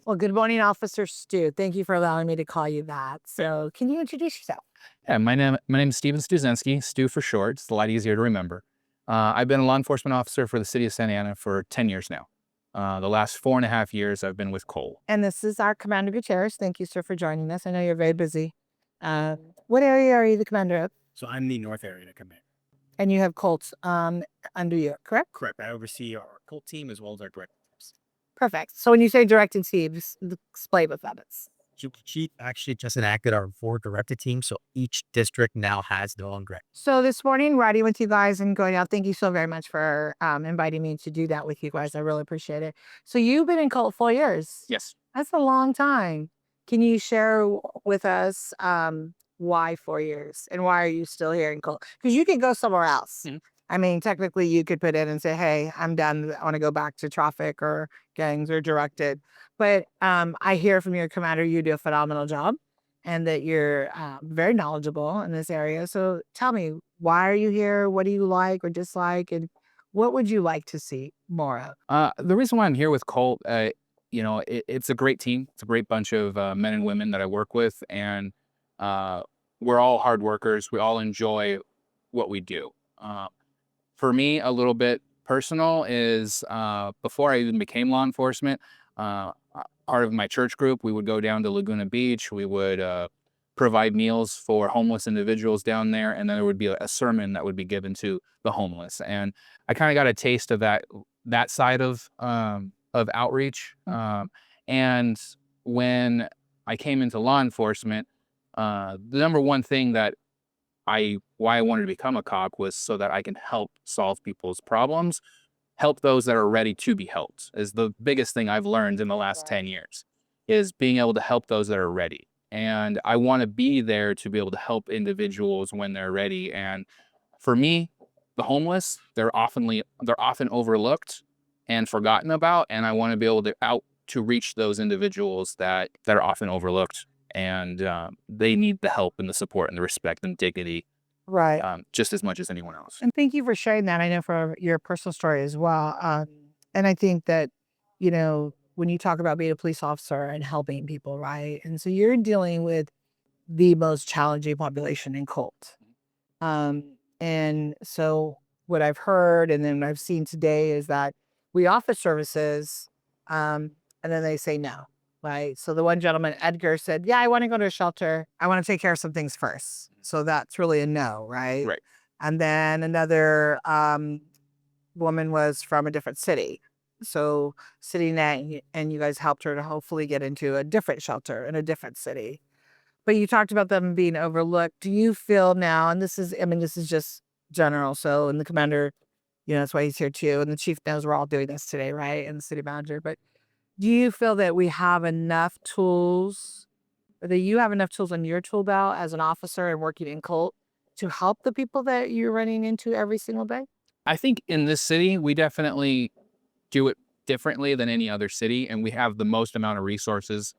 Well, good morning, Officer Stu. Thank you for allowing me to call you that. So, can you introduce yourself? Yeah, my name is Steven Stuzensky, Stu for short. It's a lot easier to remember. I've been a law enforcement officer for the city of Santa Ana for 10 years now. The last 4.5 years I've been with Cole. And this is our Commander Gutierrez. Thank you, sir, for joining us. I know you're very busy. What area are you the commander of? So I'm the North Area Command. And you have Colts under you, correct? Correct. I oversee our cult team as well as our direct teams. Perfect. So, when you say directing teams, explain what that is. Chief actually just enacted our 4 directed teams, so each district now has their own direct. So, this morning, riding with you guys and going out, thank you so very much for inviting me to do that with you guys. I really appreciate it. So, you've been in Colt 4 years. Yes. That's a long time. Can you share with us why 4 years and why are you still here in Colt? Because you could go somewhere else. Mhm. I mean, technically, you could put in and say, "Hey, I'm done. I want to go back to traffic or gangs or directed." But I hear from your commander you do a phenomenal job, and that you're very knowledgeable in this area. So tell me, why are you here? What do you like or dislike, and what would you like to see more of? The reason why I'm here with Colt, it's a great team. It's a great bunch of men and women that I work with, and uh, we're all hard workers. We all enjoy what we do. For me, a little bit personal is before I even became law enforcement, part of my church group, we would go down to Laguna Beach. We would provide meals for homeless individuals down there, and then there would be a sermon that would be given to the homeless. And I kind of got a taste of that side of outreach. And when I came into law enforcement, the number one thing that why I wanted to become a cop was so that I can help solve people's problems, help those that are ready to be helped. Is the biggest thing I've learned in the last 10 years is being able to help those that are ready. And I want to be there to be able to help individuals when they're ready. And for me, the homeless, they're often overlooked and forgotten about. And I want to be able to reach those individuals that are often overlooked, and they need the help and the support and the respect and dignity Right. just as much as anyone else. And thank you for sharing that. I know for your personal story as well. And I think that, when you talk about being a police officer and helping people, right? And so you're dealing with the most challenging population in Colt. And so what I've heard and then I've seen today is that we offer services, and then they say no, right? So the one gentleman, Edgar, said, "Yeah, I want to go to a shelter. I want to take care of some things first." So that's really a no, right? Right. And then another woman was from a different city. So city net, and you guys helped her to hopefully get into a different shelter in a different city. But you talked about them being overlooked. Do you feel now, and this is just general, so, and the commander, that's why he's here too, and the chief knows we're all doing this today, right? And the city manager, but do you feel that we have enough tools, or that you have enough tools in your tool belt as an officer and working in Colt to help the people that you're running into every single day? I think in this city, we definitely do it differently than any other city, and we have the most amount of resources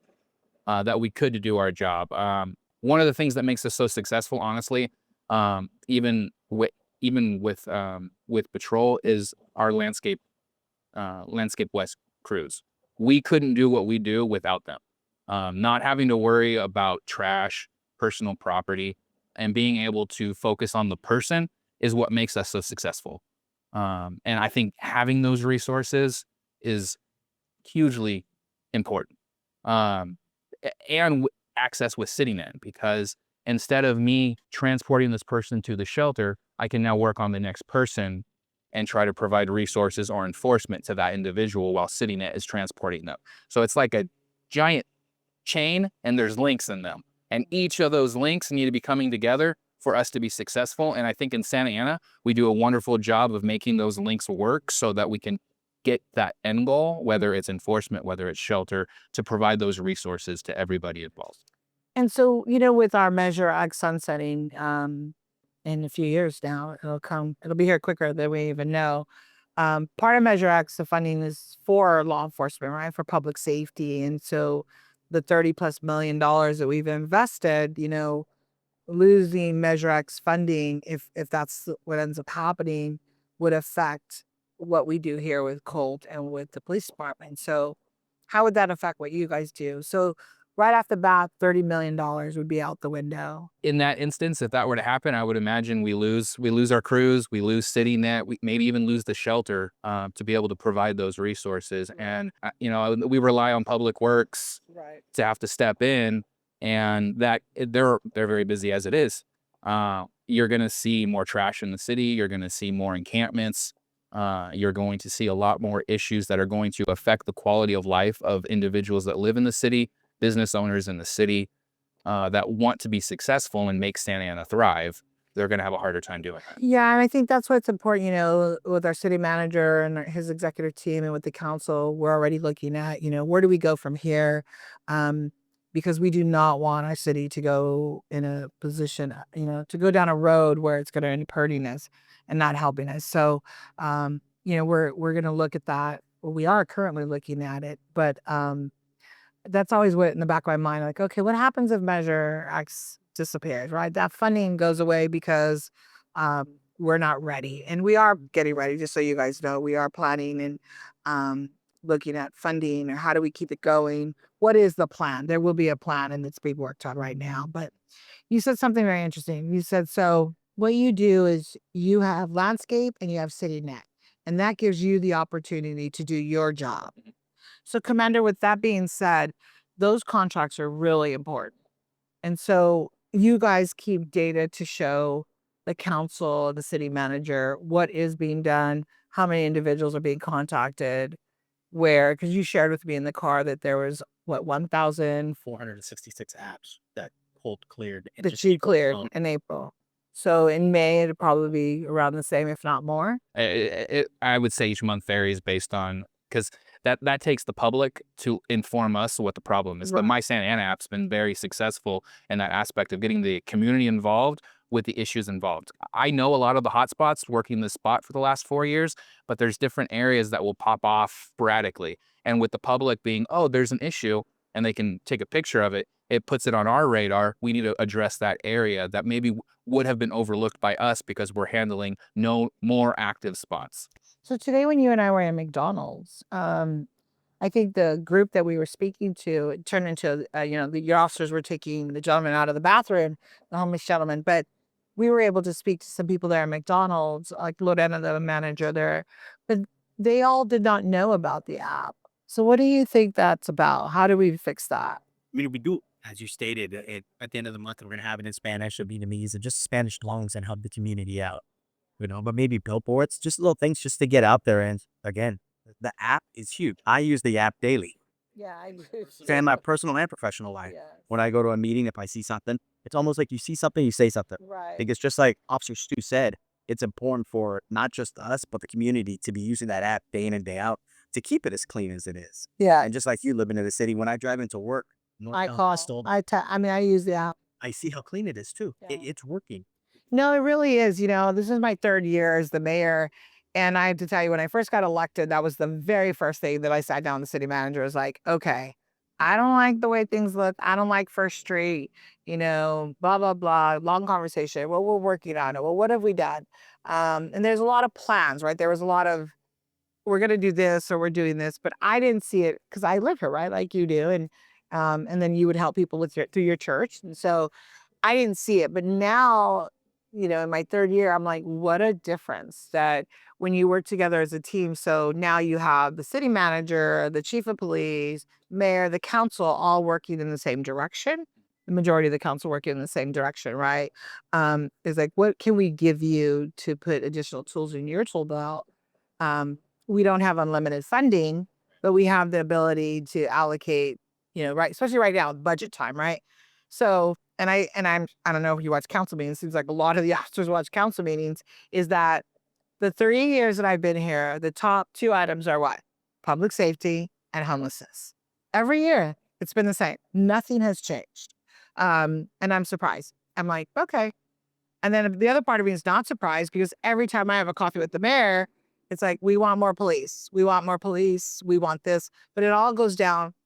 that we could to do our job. One of the things that makes us so successful, honestly, even with patrol, is our landscape west crews. We couldn't do what we do without them. Not having to worry about trash, personal property, and being able to focus on the person is what makes us so successful. And I think having those resources is hugely important. Um, and access with CityNet, because instead of me transporting this person to the shelter, I can now work on the next person and try to provide resources or enforcement to that individual while CityNet is transporting them. So it's like a giant chain, and there's links in them. And each of those links need to be coming together for us to be successful. And I think in Santa Ana, we do a wonderful job of making those links work so that we can get that end goal, whether it's enforcement, whether it's shelter, to provide those resources to everybody involved. And so, with our Measure X sunsetting, in a few years now, it'll be here quicker than we even know. Part of Measure X, the funding is for law enforcement, right? For public safety. And so the $30+ million that we've invested, losing Measure X funding, if that's what ends up happening, would affect what we do here with Colt and with the police department. So how would that affect what you guys do? So right off the bat, $30 million would be out the window. In that instance, if that were to happen, I would imagine we lose our crews, we lose CityNet, we maybe even lose the shelter to be able to provide those resources. And we rely on Public Works Right. to have to step in, and they're very busy as it is. You're going to see more trash in the city. You're going to see more encampments. You're going to see a lot more issues that are going to affect the quality of life of individuals that live in the city, business owners in the city that want to be successful and make Santa Ana thrive. They're going to have a harder time doing that. Yeah, and I think that's what's important, with our city manager and his executive team and with the council, we're already looking at, where do we go from here? Because we do not want our city to go in a position, to go down a road where it's going to end up hurting us and not helping us. So, we're going to look at that. Well, we are currently looking at it, but that's always what in the back of my mind, like, okay, what happens if Measure X disappears, right? That funding goes away because we're not ready. And we are getting ready, just so you guys know. We are planning and looking at funding or how do we keep it going? What is the plan? There will be a plan and it's being worked on right now. But you said something very interesting. You said, so what you do is you have landscape and you have CityNet, and that gives you the opportunity to do your job. So, Commander, with that being said, those contracts are really important. And so you guys keep data to show the council, the city manager, what is being done, how many individuals are being contacted, where, because you shared with me in the car that there was, what, 1,000 466 apps that QOLT cleared in that just you April cleared alone. in April. So in May, it'll probably be around the same, if not more. I would say each month varies based on, because that takes the public to inform us what the problem is. But Right. My Santa Ana app's been very successful in that aspect of getting the community involved with the issues involved. I know a lot of the hotspots working this spot for the last 4 years, but there's different areas that will pop off sporadically. And with the public being, oh, there's an issue, and they can take a picture of it, it puts it on our radar. We need to address that area that maybe would have been overlooked by us because we're handling no more active spots. So today, when you and I were at McDonald's, I think the group that we were speaking to, it turned into, your officers were taking the gentleman out of the bathroom, the homeless gentleman. But we were able to speak to some people there at McDonald's, like Lorena, the manager there, but they all did not know about the app. So what do you think that's about? How do we fix that? I mean, we do, as you stated, at the end of the month, we're going to have it in Spanish or Vietnamese and just Spanish loans and help the community out, but maybe billboards, just little things just to get out there. And again, the app is huge. I use the app daily. Yeah, I do. In my personal and professional life. Yes. When I go to a meeting, if I see something, it's almost like you see something, you say something. I Right. think it's just like Officer Stu said, it's important for not just us, but the community to be using that app day in and day out to keep it as clean as it is. Yeah. And just like you living in the city, when I drive into work, I North call. Coastal, I use the app. I see how clean it is too. Yeah. It's working. No, it really is. This is my third year as the mayor. And I have to tell you, when I first got elected, that was the very first thing that I sat down with the city manager. Was like, okay, I don't like the way things look. I don't like First Street, blah, blah, blah. Long conversation. Well, we're working on it. Well, what have we done? And there's a lot of plans, right? There was a lot of, we're going to do this or we're doing this, but I didn't see it because I live here, right? Like you do. And then you would help people through your church. And so I didn't see it, but now, in my third year, I'm like, what a difference that when you work together as a team. So now you have the city manager, the chief of police, mayor, the council, all working in the same direction. The majority of the council working in the same direction, right? Is like, what can we give you to put additional tools in your tool belt? We don't have unlimited funding, but we have the ability to allocate, right, especially right now, budget time, right? So, I don't know if you watch council meetings. It seems like a lot of the officers watch council meetings. Is that the 3 years that I've been here, the top two items are what? Public safety and homelessness. Every year, it's been the same. Nothing has changed. And I'm surprised. I'm like, okay. And then the other part of me is not surprised because every time I have a coffee with the mayor, it's like, we want more police. We want more police. We want this. But it all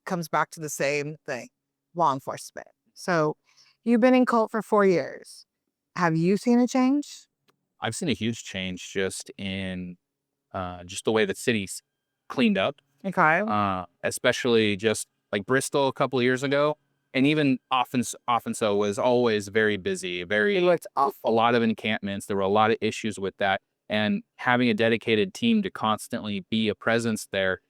comes back to the same thing, law enforcement. So you've been in QOLT for 4 years. Have you seen a change? I've seen a huge change just in just the way the city's cleaned up. Okay. Especially just like Bristol a couple of years ago. And even often so was always very busy, It looked a awful. lot of encampments. There were a lot of issues with that. And having a dedicated team to constantly be a presence there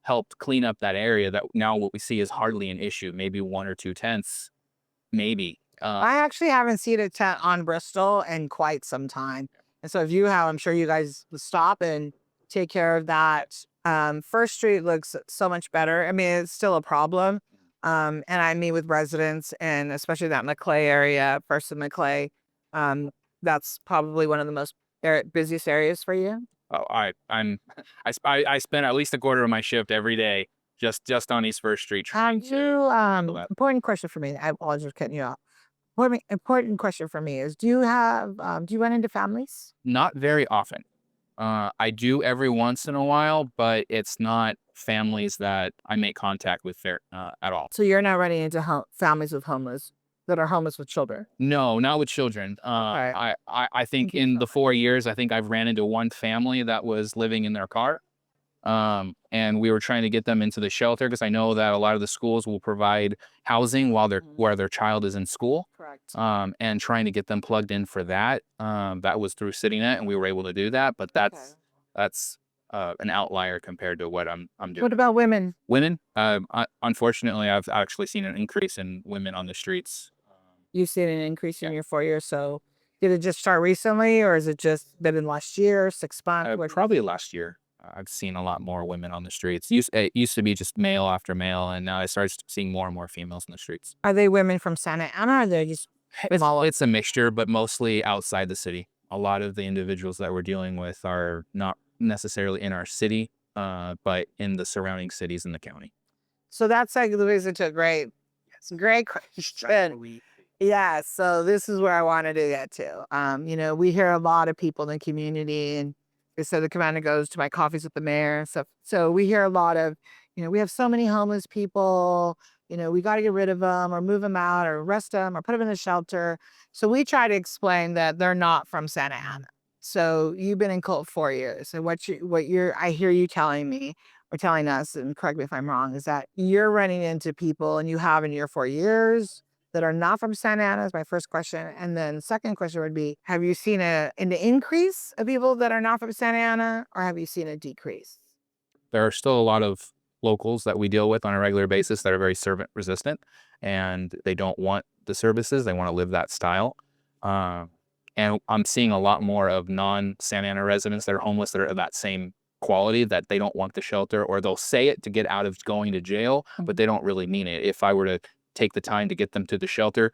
helped clean up that area that now what we see is hardly an issue, maybe 1 or 2 tents, maybe. I actually haven't seen a tent on Bristol in quite some time. And so if you have, I'm sure you guys will stop and take care of that. First Street looks so much better. I mean, it's still a problem. And I meet with residents and especially that Maclay area, First and Maclay. Um, that's probably one of the most busiest areas for you. Oh, I spend at least a quarter of my shift every day just on East First Street. Important question for me. I apologize for cutting you off. Important question for me is do you run into families? Not very often. I do every once in a while, but it's not families that I make contact with there at all. So you're not running into families with homeless that are homeless with children. No, not with children. Okay. I think in the 4 years, I think I've ran into one family that was living in their car. And we were trying to get them into the shelter because I know that a lot of the schools will provide housing while where their child is in school. Correct. And trying to get them plugged in for that. That was through CityNet, and we were able to do that. But that's an outlier compared to what I'm doing. What about women? Women, unfortunately, I've actually seen an increase in women on the streets. You've seen an increase in your 4 years. So did it just start recently or is it just been in last year, 6 months? Probably last year. I've seen a lot more women on the streets. It used to be just male after male, and now I started seeing more and more females in the streets. Are they women from Santa Ana or are they just It's a mixture, but mostly outside the city. A lot of the individuals that we're dealing with are not necessarily in our city, but in the surrounding cities in the county. So that's like leads into a great question. Yeah, so this is where I wanted to get to. We hear a lot of people in the community, and so the commander goes to my coffees with the mayor and stuff. So we hear a lot of, we have so many homeless people. We got to get rid of them or move them out or arrest them or put them in a shelter. So we try to explain that they're not from Santa Ana. So you've been in cult 4 years, and I hear you telling me or telling us, and correct me if I'm wrong, is that you're running into people and you have in your 4 years that are not from Santa Ana is my first question. And then second question would be, have you seen an increase of people that are not from Santa Ana or have you seen a decrease? There are still a lot of locals that we deal with on a regular basis that are very servant resistant, and they don't want the services. They want to live that style. And I'm seeing a lot more of non-Santa Ana residents that are homeless that are of that same quality, that they don't want the shelter, or they'll say it to get out of going to jail, but they don't really mean it. If I were to take the time to get them to the shelter,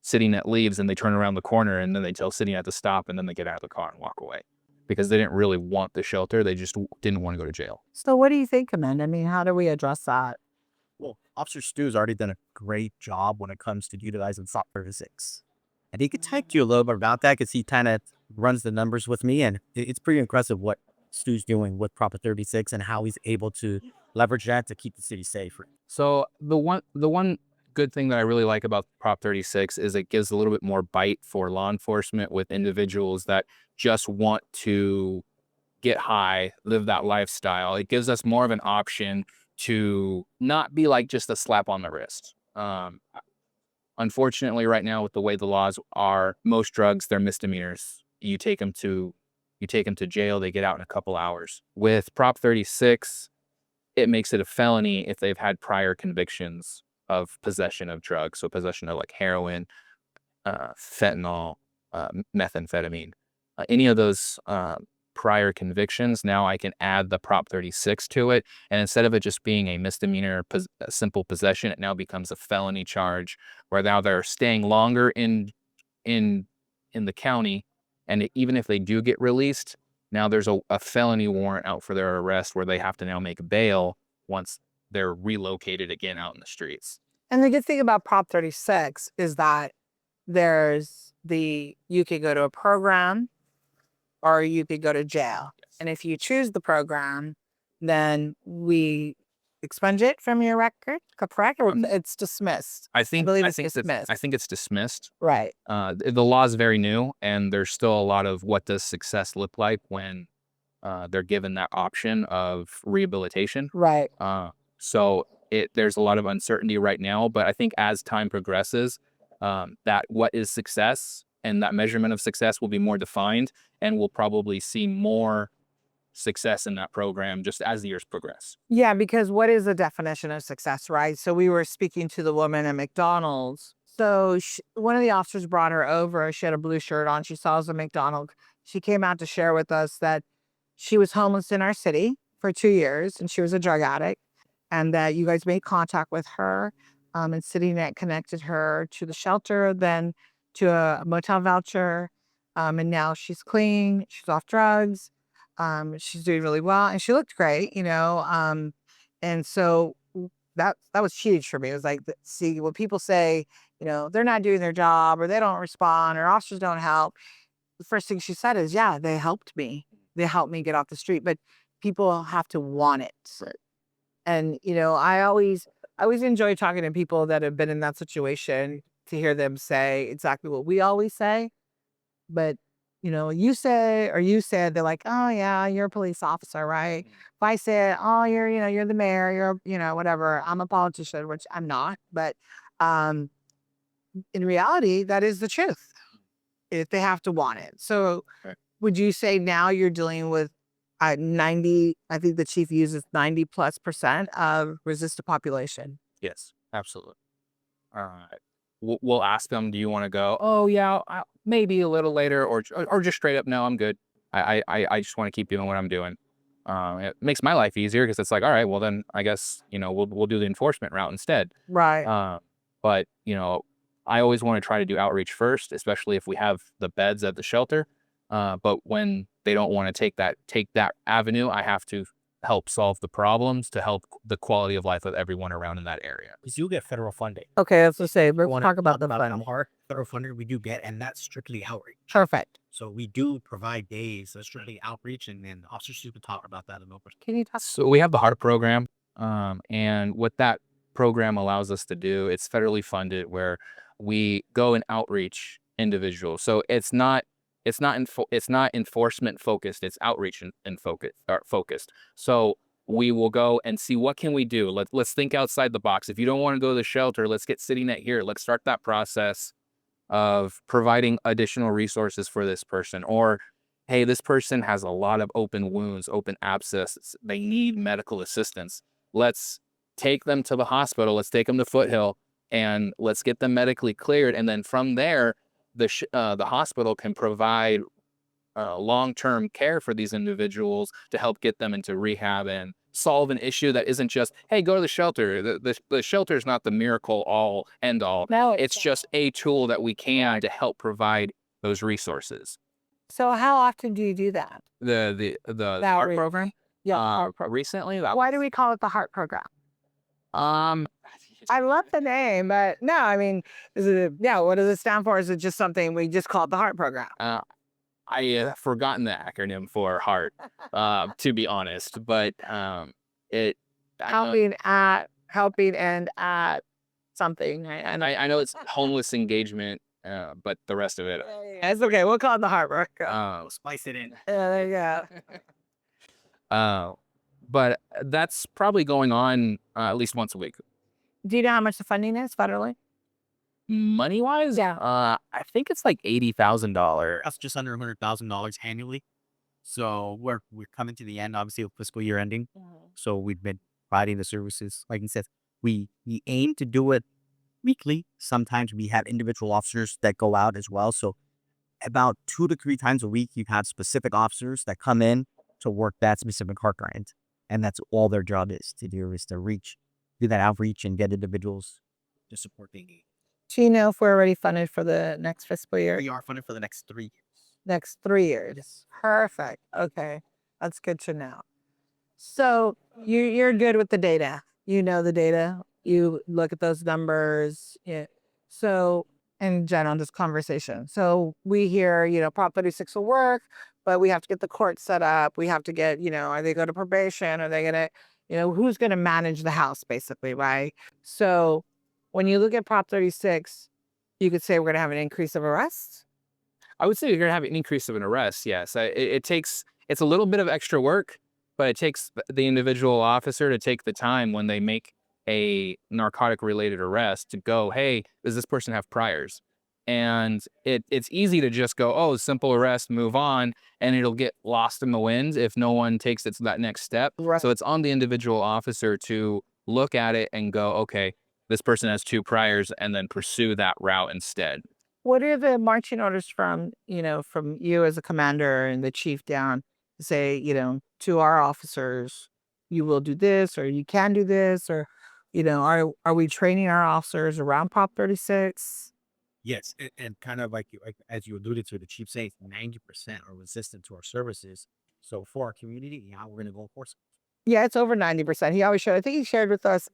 CityNet leaves and they turn around the corner and then they tell CityNet to stop and then they get out of the car and walk away because they didn't really want the shelter. They just didn't want to go to jail. So what do you think, Amanda? I mean, how do we address that? Well, Officer Stu's already done a great job when it comes to utilizing Prop 36. And he could talk to you a little bit about that because he kind of runs the numbers with me. And it's pretty impressive what Stu's doing with Prop 36 and how he's able to leverage that to keep the city safe. So the one good thing that I really like about Prop 36 is it gives a little bit more bite for law enforcement with individuals that just want to get high, live that lifestyle. It gives us more of an option to not be like just a slap on the wrist. Unfortunately, right now with the way the laws are, most drugs, they're misdemeanors. You take them to jail, they get out in a couple hours. With Prop 36, it makes it a felony if they've had prior convictions of possession of drugs. So possession of like heroin, fentanyl, methamphetamine, any of those prior convictions. Now I can add the Prop 36 to it. And instead of it just being a misdemeanor, simple possession, it now becomes a felony charge where now they're staying longer in the county. And even if they do get released, now there's a felony warrant out for their arrest where they have to now make bail once they're relocated again out in the streets. And the good thing about Prop 36 is that you could go to a program or you could go to jail. Yes. And if you choose the program, then we expunge it from your record, correct? Or it's dismissed. I believe it's dismissed. I think it's dismissed. Right. The law is very new, and there's still a lot of what does success look like when they're given that option of rehabilitation. Right. So there's a lot of uncertainty right now, but I think as time progresses, that what is success and that measurement of success will be more defined, and we'll probably see more success in that program just as the years progress. Yeah, because what is the definition of success, right? So we were speaking to the woman at McDonald's. So one of the officers brought her over. She had a blue shirt on. She saw us at McDonald's. She came out to share with us that she was homeless in our city for 2 years and she was a drug addict, and that you guys made contact with her, and CityNet connected her to the shelter, then to a motel voucher, and now she's clean. She's off drugs. She's doing really well, and she looked great, and so that was huge for me. It was like, see, when people say, they're not doing their job or they don't respond or officers don't help, the first thing she said is, yeah, they helped me. They helped me get off the street, but people have to want it. And, I always enjoy talking to people that have been in that situation to hear them say exactly what we always say. But, you said, they're like, oh, yeah, you're a police officer, right? If I said, oh, you're the mayor, whatever, I'm a politician, which I'm not. But um, in reality, that is the truth if they have to want it. So Right. would you say now you're dealing with 90, I think the chief uses 90+% of resistant population? Yes, absolutely. We'll ask them, do you want to go? Oh yeah, maybe a little later, or just straight up, no, I'm good. I just want to keep doing what I'm doing. It makes my life easier because it's like, all right, well then I guess we'll do the enforcement route instead. Right. But I always want to try to do outreach first, especially if we have the beds at the shelter. But when they don't want to take that avenue, I have to help solve the problems to help the quality of life of everyone around in that area. Because you get federal funding. Okay, let's just say, You let's wanna talk about the how fund. hard federal funding we do get, and that's strictly outreach. Perfect. So we do provide days that's strictly outreach, and then Officer Sue can talk about that a little bit. Can you talk? So we have the HEART program, and what that program allows us to do, it's federally funded, where we go and outreach individuals. So it's not enforcement focused. It's outreach and focused. So we will go and see what can we do. Let's think outside the box. If you don't want to go to the shelter, let's get CityNet here. Let's start that process of providing additional resources for this person. Or, hey, this person has a lot of open wounds, open abscesses. They need medical assistance. Let's take them to the hospital. Let's take them to Foothill and let's get them medically cleared. And then from there, the hospital can provide long-term care for these individuals to help get them into rehab and solve an issue that isn't just, hey, go to the shelter. The shelter is not the miracle all end all. No, It's just a tool that we can to help provide those resources. So how often do you do that? The The HEART outreach. program, Yeah. HEART program. recently, Why do we call it the Heart Program? um, I love the name, but no, I mean, what does it stand for? Is it just something we just call it the Heart Program? I have forgotten the acronym for HEART, to be honest, but it. Helping and at something. I know it's homeless engagement, but the rest of it. It's okay. We'll call it the Heart Program. We'll spice it in. Yeah, there you go. But that's probably going on at least once a week. Do you know how much the funding is federally? Money wise, Yeah. I think it's like $80,000. That's just under $100,000 annually. So we're coming to the end, obviously, of fiscal year ending. So we've been providing the services. Like you said, we aim to do it weekly. Sometimes we have individual officers that go out as well. So about 2 to 3 times a week, you have specific officers that come in to work that specific heart grant. And that's all their job is to do that outreach and get individuals to support the need. Do you know if we're already funded for the next fiscal year? We are funded for the next 3 years. Next 3 years. Yes. Perfect. Okay. That's good to know. So you're good with the data. You know the data. You look at those numbers. Yeah. So, and Jen, on this conversation. So we hear, Prop 36 will work, but we have to get the court set up. We have to get, are they going to probation? Are they going to, who's going to manage the house, basically, right? So when you look at Prop 36, you could say we're going to have an increase of arrests. I would say you're going to have an increase of an arrest. Yes, it takes it's a little bit of extra work, but it takes the individual officer to take the time when they make a narcotic related arrest to go, hey, does this person have priors? And it's easy to just go, oh, simple arrest, move on, and it'll get lost in the wind if no one takes it to that next step. Right. So it's on the individual officer to look at it and go, okay, this person has 2 priors, and then pursue that route instead. What are the marching orders from, from you as a commander and the chief down to say, to our officers, you will do this or you can do this, or, are we training our officers around Prop 36? Yes, and kind of like as you alluded to, the chief saying 90% are resistant to our services. So for our community, yeah, we're gonna go enforce it. Yeah, it's over 90%. He always shared, I think he shared with us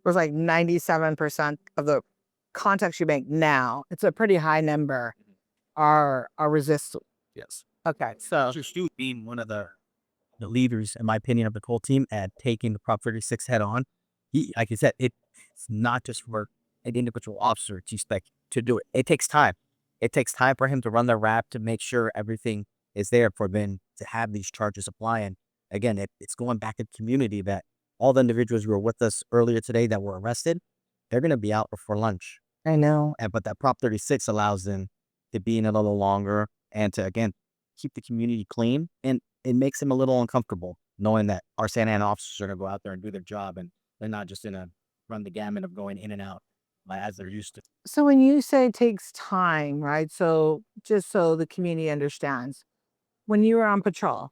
was like 97% of the contacts you make now. It's a pretty high number are resistant. Yes. Okay, so So Stu being one of the leaders, in my opinion, of the Colt team at taking the Prop 36 head on, he, like I said, it's not just for an individual officer to expect to do it. It takes time. It takes time for him to run the rap to make sure everything is there for them to have these charges apply. And again, it's going back to the community that all the individuals who were with us earlier today that were arrested, they're going to be out before lunch. I know. But that Prop 36 allows them to be in a little longer and to, again, keep the community clean. And it makes them a little uncomfortable knowing that our Santa Ana officers are going to go out there and do their job, and they're not just going to run the gamut of going in and out as they're used to. So when you say it takes time, right? So just so the community understands, when you were on patrol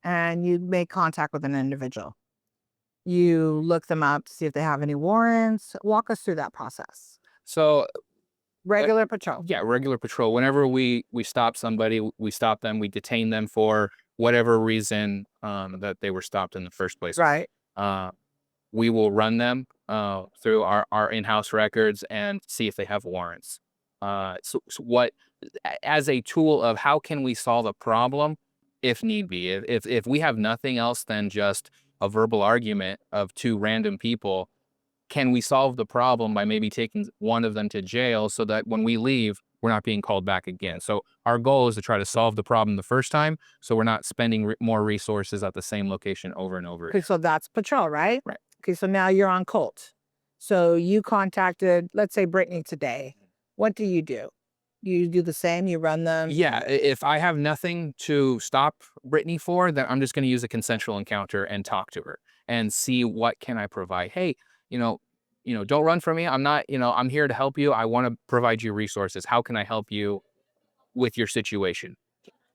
and you make contact with an individual, you look them up to see if they have any warrants. Walk us through that process. So Regular patrol. yeah, regular patrol. Whenever we stop somebody, we stop them, we detain them for whatever reason that they were stopped in the first place. Right. We will run them through our in-house records and see if they have warrants. So what, as a tool of how can we solve a problem if need be, if we have nothing else than just a verbal argument of 2 random people, can we solve the problem by maybe taking one of them to jail so that when we leave, we're not being called back again? So our goal is to try to solve the problem the first time, so we're not spending more resources at the same location over and over Okay, again. so that's patrol, right? Right. Okay, so now you're on Colt. So you contacted, let's say, Brittany today. What do? You do the same? You run them? Yeah, if I have nothing to stop Brittany for, then I'm just going to use a consensual encounter and talk to her and see what can I provide. Hey, don't run from me. I'm not, I'm here to help you. I want to provide you resources. How can I help you with your situation?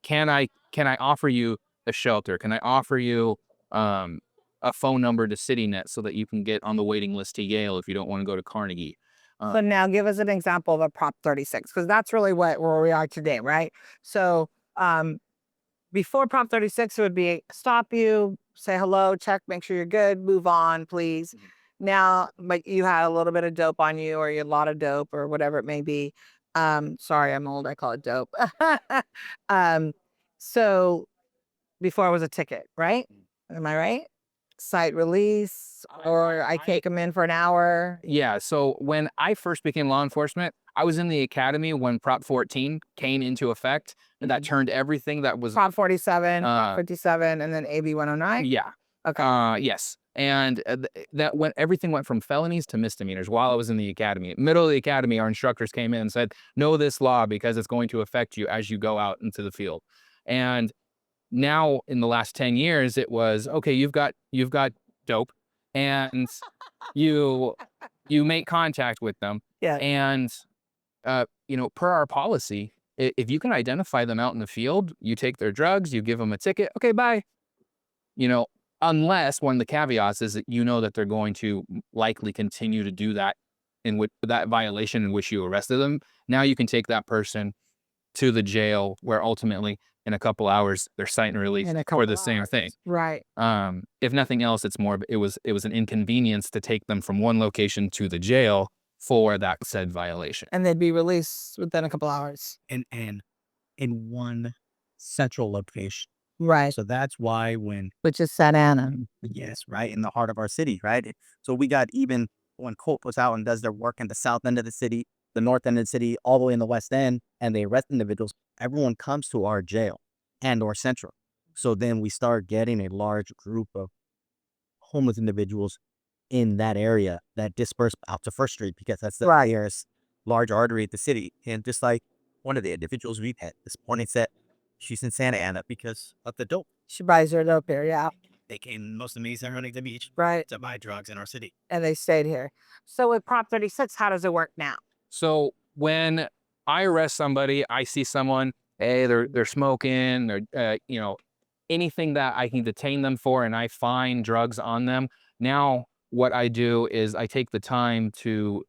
Can I offer you a shelter? Can I offer you a phone number to CityNet so that you can get on the waiting list to Yale if you don't want to go to Carnegie? So now give us an example of a Prop 36, because that's really where we are today, right? So before Prop 36, it would be stop you, say hello, check, make sure you're good, move on, please. Now, but you had a little bit of dope on you, or you had a lot of dope, or whatever it may be. Sorry, I'm old. I call it dope. So before it was a ticket, right? Am I right? Site release, or I take them in for an hour. Yeah, so when I first became law enforcement, I was in the academy when Prop 14 came into effect, and that turned everything that was Prop 47, Prop 57, and then AB 109. yeah. Okay. Yes. And that when everything went from felonies to misdemeanors while I was in the academy. Middle of the academy, our instructors came in and said, know this law because it's going to affect you as you go out into the field. And now in the last 10 years, it was, okay, you've got dope, and you make contact with them. Yeah. And, per our policy, if you can identify them out in the field, you take their drugs, you give them a ticket, okay, bye. Unless one of the caveats is that that they're going to likely continue to do that in that violation in which you arrested them. Now you can take that person to the jail where ultimately in a couple hours they're cited and released for the same thing. Right. If nothing else, it's more, it was an inconvenience to take them from one location to the jail for that said violation. And they'd be released within a couple hours. And in one central location. Right. So that's why Which is Santa Ana. yes, right, in the heart of our city, right? So we got, even when Colt goes out and does their work in the south end of the city, the north end of the city, all the way in the west end, and they arrest individuals, everyone comes to our jail and or central. So then we start getting a large group of homeless individuals in that area that disperse out to First Street because that's the Right. nearest large artery at the city. And just like one of the individuals we've had this morning said, she's in Santa Ana because of the dope. She buys her dope here, yeah. They came, most of these are running the beach Right. to buy drugs in our city. And they stayed here. So with Prop 36, how does it work now? So when I arrest somebody, I see someone, hey, they're smoking, they're anything that I can detain them for, and I find drugs on them. Now what I do is I take the time to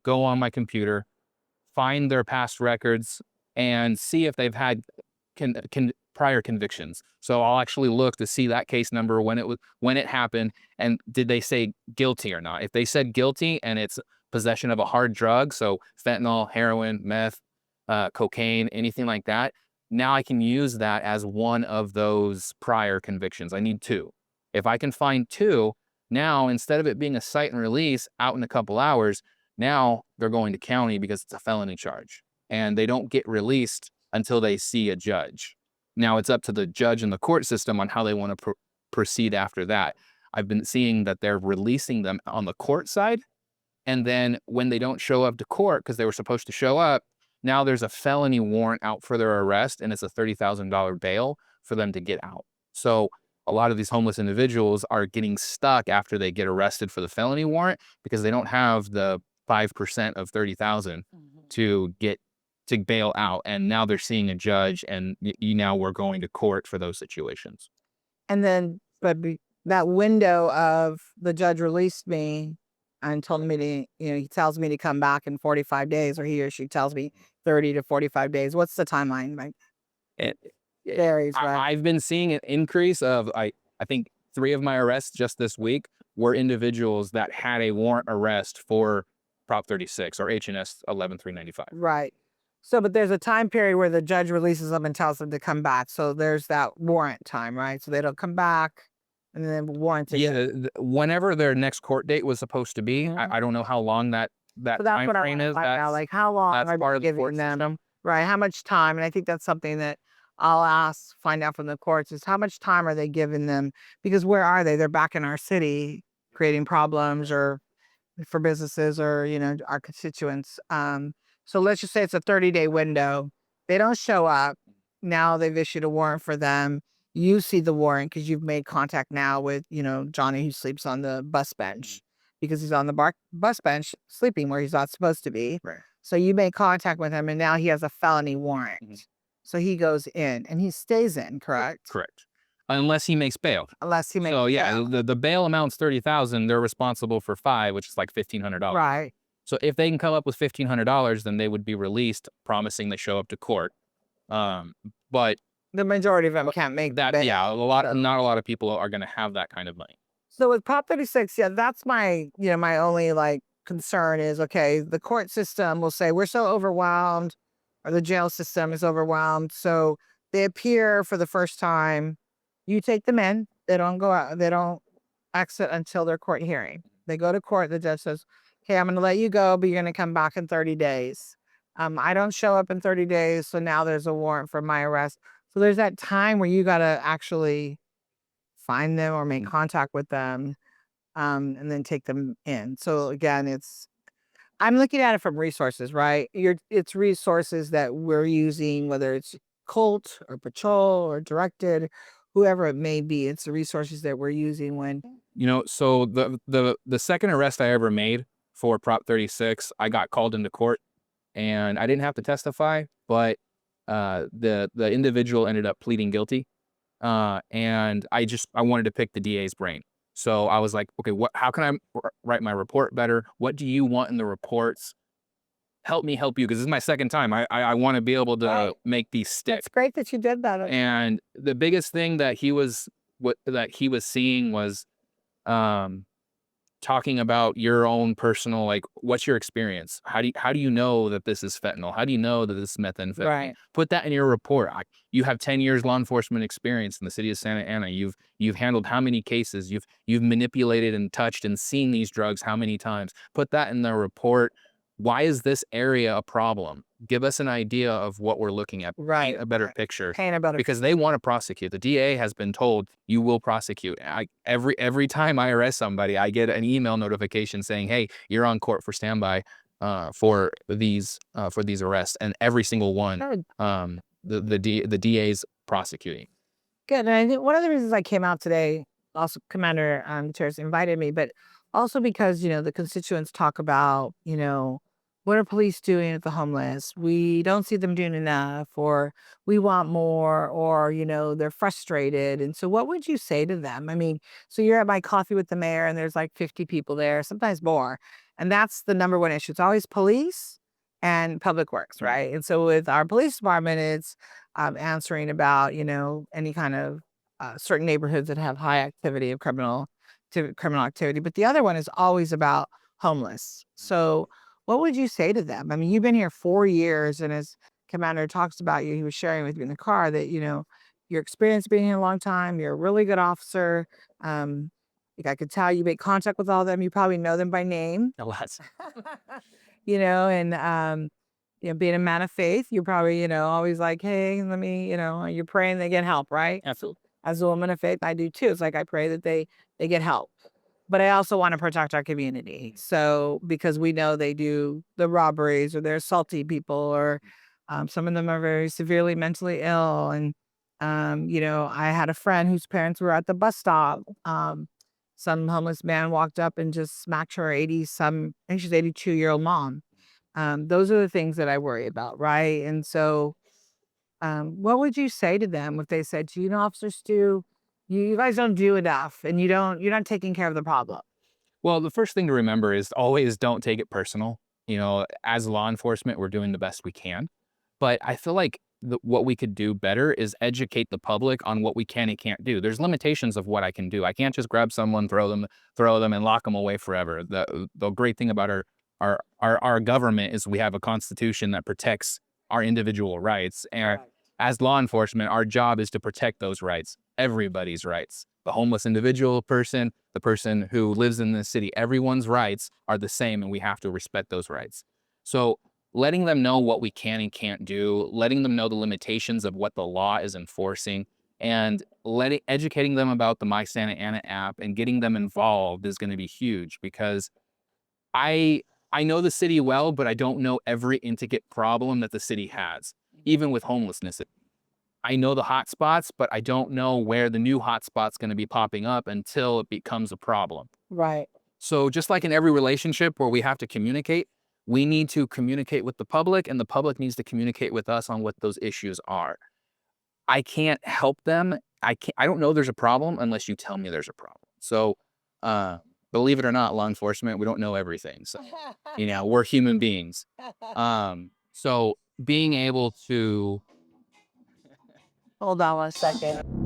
go on my computer, find their past records, and see if they've had prior convictions. So I'll actually look to see that case number when it happened, and did they say guilty or not. If they said guilty and it's possession of a hard drug, so fentanyl, heroin, meth, cocaine, anything like that, now I can use that as one of those prior convictions. I need 2. If I can find 2, now instead of it being a cite and release out in a couple hours, now they're going to county because it's a felony charge, and they don't get released until they see a judge. Now it's up to the judge and the court system on how they want to proceed after that. I've been seeing that they're releasing them on the court side, and then when they don't show up to court because they were supposed to show up, now there's a felony warrant out for their arrest, and it's a $30,000 bail for them to get out. So a lot of these homeless individuals are getting stuck after they get arrested for the felony warrant because they don't have the 5% of 30,000 to bail out, and now they're seeing a judge, and now we're going to court for those situations. And then, that window of the judge released me and told me to, he tells me to come back in 45 days, or he or she tells me 30 to 45 days. What's the timeline? Like, It varies, right? I've been seeing an increase of, I think 3 of my arrests just this week were individuals that had a warrant arrest for Prop 36 or HNS 11395. Right. So, but there's a time period where the judge releases them and tells them to come back. So there's that warrant time, right? So they don't come back, and then warrant. Yeah, whenever their next court date was supposed to be, I don't know how long that So that's time what I frame want to is. find out. Like, how long That's are part they of the court giving them? system. Right. How much time? And I think that's something that I'll find out from the courts is how much time are they giving them? Because where are they? They're back in our city creating problems or for businesses or, our constituents. So let's just say it's a 30-day window. They don't show up. Now they've issued a warrant for them. You see the warrant because you've made contact now with, Johnny, who sleeps on the bus bench because he's on the bus bench sleeping where he's not supposed to be. Right. So you make contact with him, and now he has a felony warrant. So he goes in and he stays in, correct? Correct. Unless he makes bail. Unless he makes So yeah, bail. the bail amount's 30,000. They're responsible for 5, which is like $1,500. Right. So if they can come up with $1,500, then they would be released, promising they show up to court. But The majority of them can't make that, bail. yeah, not a lot of people are going to have that kind of money. So with Prop 36, yeah, that's my, my only concern is, okay, the court system will say we're so overwhelmed, or the jail system is overwhelmed. So they appear for the first time. You take them in. They don't go out. They don't exit until their court hearing. They go to court. The judge says, "Okay, I'm going to let you go, but you're going to come back in 30 days." I don't show up in 30 days, so now there's a warrant for my arrest. So there's that time where you got to actually find them or make contact with them, and then take them in. So again, I'm looking at it from resources, right? It's resources that we're using, whether it's Colt or patrol or directed, whoever it may be. It's the resources that we're using when. So the second arrest I ever made for Prop 36, I got called into court, and I didn't have to testify, but the individual ended up pleading guilty, and I wanted to pick the DA's brain. So I was like, okay, how can I write my report better? What do you want in the reports? Help me help you, because this is my second time. I want to be able to make these stick. It's great that you did that. And the biggest thing that he was seeing was talking about your own personal, like, what's your experience? How do you know that this is fentanyl? How do you know that this is methamphetamine? Right. Put that in your report. You have 10 years law enforcement experience in the city of Santa Ana. You've handled how many cases? You've manipulated and touched and seen these drugs how many times? Put that in the report. Why is this area a problem? give us an idea of what we're looking at, Right. paint a better picture, Paint a better because they want to prosecute. The DA has been told you will prosecute. Every time I arrest somebody, I get an email notification saying, "Hey, you're on court for standby for these arrests," and every single one, Good. the DA's prosecuting. Good. And I think one of the reasons I came out today, also Commander Terrace invited me, but also because, the constituents talk about, what are police doing with the homeless? We don't see them doing enough, or we want more, or, they're frustrated. And so what would you say to them? I mean, so you're at my coffee with the mayor and there's like 50 people there, sometimes more. And that's the number one issue. It's always police and public works, right? And so with our police department, it's answering about, any kind of certain neighborhoods that have high activity of criminal activity. But the other one is always about homeless. So what would you say to them? I mean, you've been here 4 years, and as Commander talks about you, he was sharing with you in the car that, your experience being here a long time, you're a really good officer. Like I could tell you make contact with all of them. You probably know them by name. A lot. And being a man of faith, you're probably, always like, hey, let me, you're praying they get help, right? Absolutely. As a woman of faith, I do too. It's like I pray that they get help. But I also want to protect our community. So because we know they do the robberies, or they're salty people, or some of them are very severely mentally ill. And I had a friend whose parents were at the bus stop. Some homeless man walked up and just smacked her I think she's 82-year-old mom. Those are the things that I worry about, right? And so, what would you say to them if they said to you, Officer Stu, you guys don't do enough, and you're not taking care of the problem? Well, the first thing to remember is always don't take it personal. As law enforcement, we're doing the best we can. But I feel like what we could do better is educate the public on what we can and can't do. There's limitations of what I can do. I can't just grab someone, throw them, and lock them away forever. The great thing about our government is we have a constitution that protects our individual rights. And Right. as law enforcement, our job is to protect those rights, everybody's rights. The homeless individual person, the person who lives in the city, everyone's rights are the same, and we have to respect those rights. So letting them know what we can and can't do, letting them know the limitations of what the law is enforcing, and educating them about the My Santa Ana app and getting them involved is going to be huge, because I I know the city well, but I don't know every intricate problem that the city has, even with homelessness. I know the hot spots, but I don't know where the new hot spot's going to be popping up until it becomes a problem. Right. So just like in every relationship where we have to communicate, we need to communicate with the public, and the public needs to communicate with us on what those issues are. I can't help them. I don't know there's a problem unless you tell me there's a problem. So, uh, believe it or not, law enforcement, we don't know everything. So, we're human beings. So being able to Hold on one second.